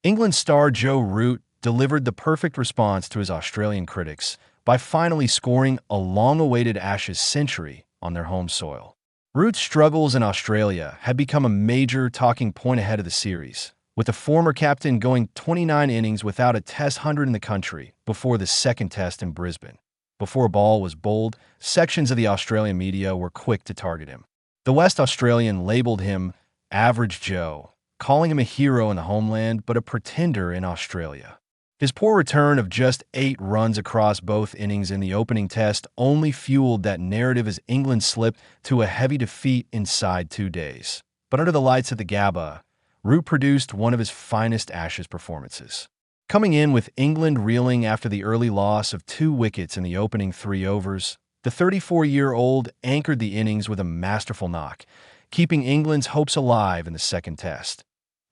England star Joe Root delivered the perfect response to his Australian critics by finally scoring a long-awaited Ashes century on their home soil. Root's struggles in Australia had become a major talking point ahead of the series, with the former captain going 29 innings without a Test 100 in the country before the second Test in Brisbane. Before a ball was bowled, sections of the Australian media were quick to target him. The West Australian labelled him Average Joe, calling him a hero in the homeland but a pretender in Australia. His poor return of just 8 runs across both innings in the opening Test only fueled that narrative as England slipped to a heavy defeat inside 2 days. But under the lights at the Gabba, Root produced one of his finest Ashes performances. Coming in with England reeling after the early loss of 2 wickets in the opening 3 overs, the 34-year-old anchored the innings with a masterful knock, keeping England's hopes alive in the second Test.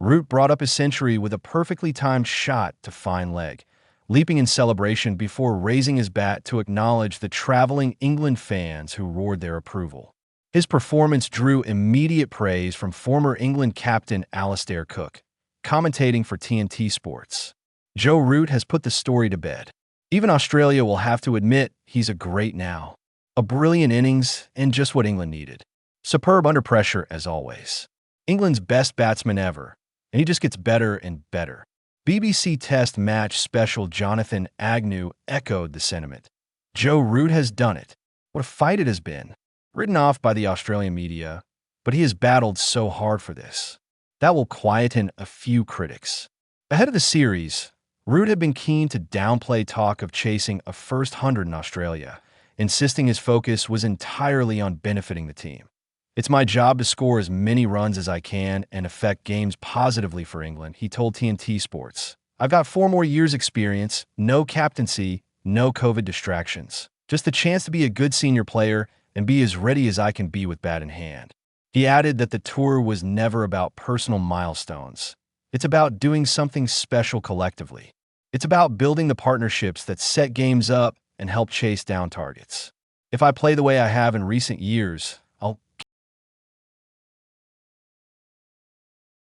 Root brought up his century with a perfectly timed shot to fine leg, leaping in celebration before raising his bat to acknowledge the traveling England fans who roared their approval. His performance drew immediate praise from former England captain Alastair Cook, commentating for TNT Sports. Joe Root has put the story to bed. Even Australia will have to admit he's a great now. A brilliant innings and just what England needed. Superb under pressure as always. England's best batsman ever, and he just gets better and better. BBC Test match special Jonathan Agnew echoed the sentiment. Joe Root has done it. What a fight it has been. Written off by the Australian media, but he has battled so hard for this. That will quieten a few critics. Ahead of the series, Root had been keen to downplay talk of chasing a first 100 in Australia, insisting his focus was entirely on benefiting the team. It's my job to score as many runs as I can and affect games positively for England, he told TNT Sports. I've got 4 more years' experience, no captaincy, no COVID distractions. Just the chance to be a good senior player and be as ready as I can be with bat in hand. He added that the tour was never about personal milestones. It's about doing something special collectively. It's about building the partnerships that set games up and help chase down targets. If I play the way I have in recent years,